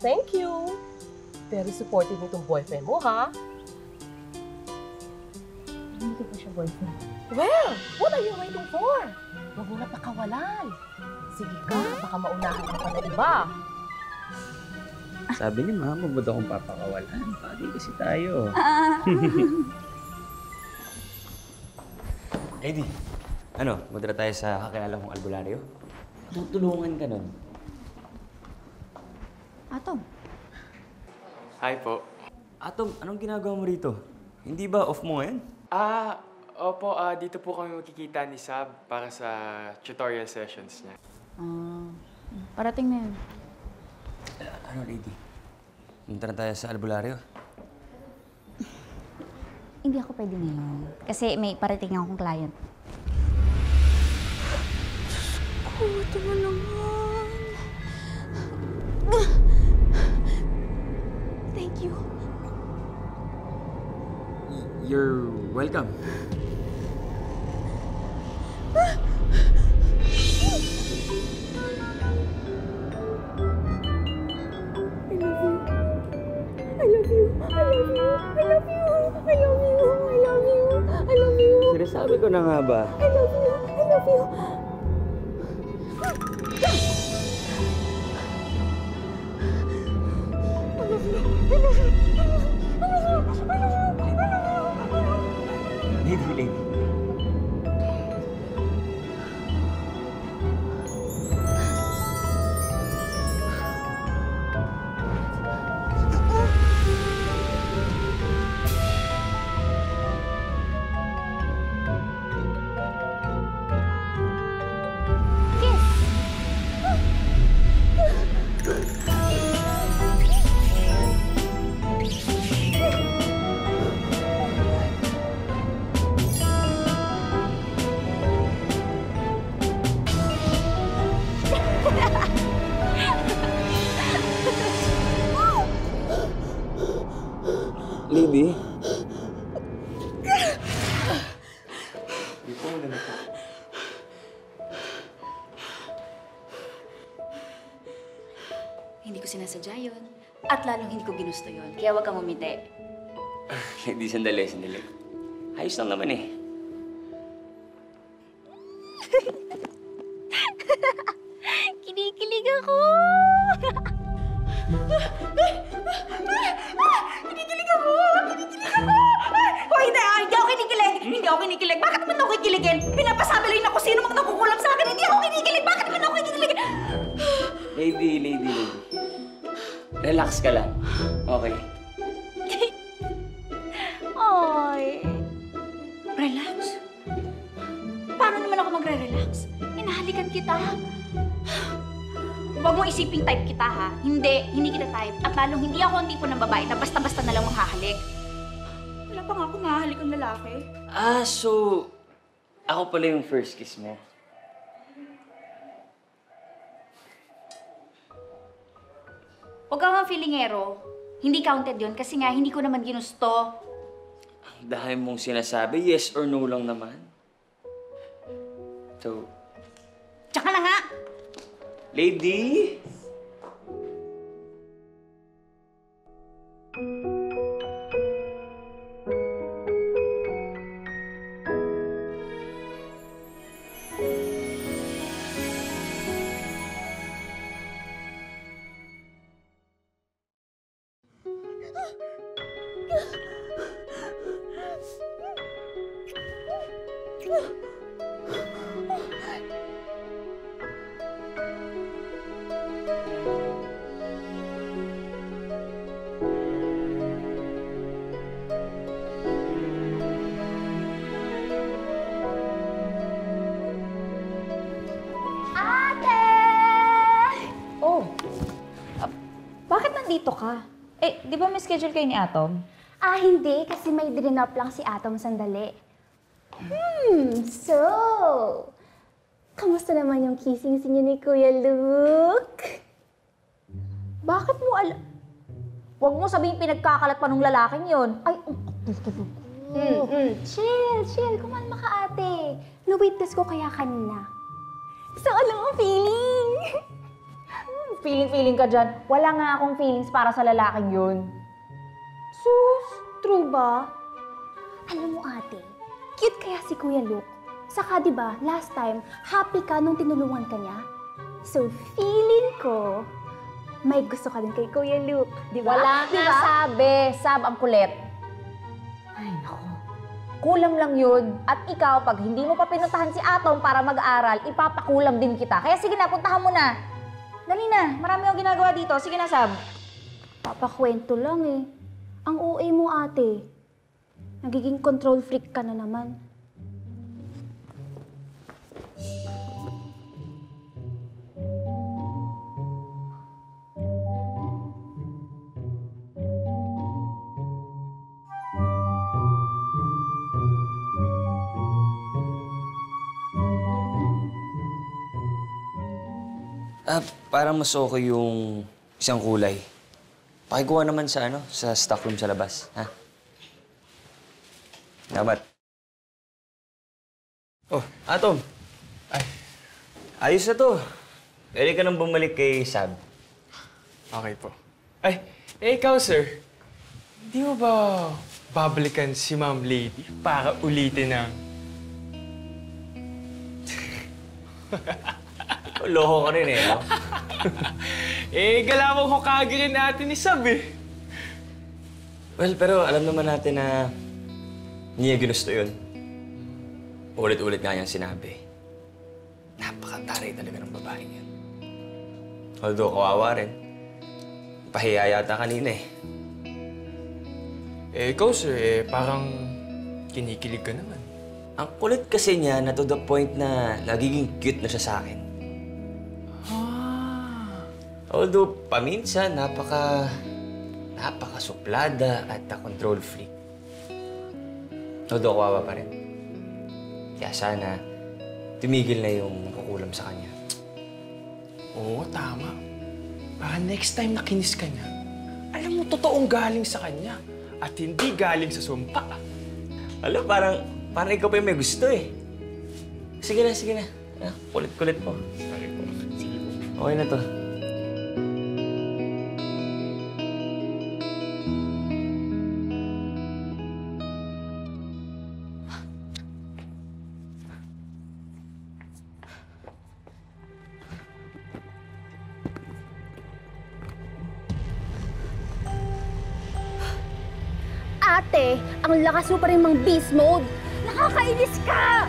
Thank you. Very supportive nitong boyfriend mo, ha? Hindi ko pa siya boyfriend. Well, what are you waiting for? Huwag mo na pakawalan. Sige ka, baka maunahan ka pa na iba. Sabi ni Mama, huwag akong papakawalan. Bagay kasi tayo. Lady, magdala tayo sa kakilala kong albularyo? Tutulungan ka nun. Atom. Hi po. Atom, anong ginagawa mo rito? Hindi ba off mo ngayon? Opo, dito po kami magkikita ni Sab para sa tutorial sessions niya. Parating na yun. Lady? Punta na tayo sa albularyo? Hindi ako pwede ngayon. Kasi may parating akong client. Ito na naman. Thank you. You're welcome. Sinasabi ko na nga ba? I love you. Lady. Lady? Hindi ko sinasadya yun. At lalong hindi ko ginusto yun. Kaya huwag kang umiti. Lady, sandali. Ayos lang naman eh. Kinikilig ako! Kinikilig ako! Hindi ako kinikilig! Bakit naman ako kikiligin? Pinapasabi lang ako sino mang nakukulam sa akin. Hindi ako kinikilig! Bakit naman ako kikilig? Lady. Relax ka lang. Okay? Ay. Relax? Paano naman ako magre-relax? Hinahalikan kita. Huwag mong isiping type kita, ha? Hindi kita type. At lalong hindi ako ang tipo ng babae na basta-basta na lang mahahalik. Wala pa nga akong mahahalik ang lalaki. So... Ako pala yung first kiss mo. Huwag ka nga feelingero. Hindi counted yun kasi nga hindi ko naman ginusto. Dahil mong sinasabi, yes or no lang naman. So... Tsaka na nga! Lady? Dito ka. Di ba may schedule kayo ni Atom? Hindi. Kasi may drinop lang si Atom sandali. So... Kamusta naman yung kissing niyo ni Kuya Luke? Bakit mo Huwag mo sabihin pinagkakalat pa nung lalaking yun. Ay, Chill. Kumalma ka, ate. No-witness ko kaya kanina. So, ano ang feeling? feeling ka dyan. Wala nga akong feelings para sa lalaking yun. Sus, true ba? Alam mo ate, cute kaya si Kuya Luke. Saka di ba, last time, happy ka nung tinulungan ka niya? So, feeling ko, may gusto ka din kay Kuya Luke. Di ba? Wala Di nga ba? sabi. Sab ang kulit. Ay, naku. Kulam lang yun. At ikaw, pag hindi mo pa pinuntahan si Atom para mag-aral, ipapakulam din kita. Kaya sige na, puntahan mo na. Dali na, marami akong ginagawa dito. Sige na, Sab. Papakwento lang eh. Ang OA mo ate. Nagiging control freak ka na naman. Parang mas okay yung isang kulay. Pakikuha naman sa sa stockroom sa labas, ha? Salamat. Oh, Atom. Ay, Ayos na to. Pwede ka nang bumalik kay Sab. okay po. Ay, ikaw, sir. Hindi mo ba babalikan si Ma'am Lady para ulitin ang... Loko ka rin eh, no? Galawang Hokage rin natin ni Sab eh. Well, pero alam naman natin na hindi niya ginusto yun. Ulit-ulit nga niyang sinabi. Napakataray talaga ng babaeng yan. Although, kawawa rin. Pahiya yata kanina eh. Ikaw, sir, parang kinikilig ka naman. Ang kulit kasi niya na to the point na nagiging cute na siya sa akin. Although, paminsan, napaka-suplada at control freak. Although, kawawa pa rin. Kaya sana, tumigil na yung kukulam sa kanya. Oo, tama. Para next time na kinis ka niya, alam mo, totoong galing sa kanya. At hindi galing sa sumpa. Alam, parang ikaw pa yung may gusto eh. Sige na, sige na. Kulit-kulit mo. Sorry po. Sige po. Okay na to. Ate, ang lakas mo pa rin mang beast mode. Nakakainis ka!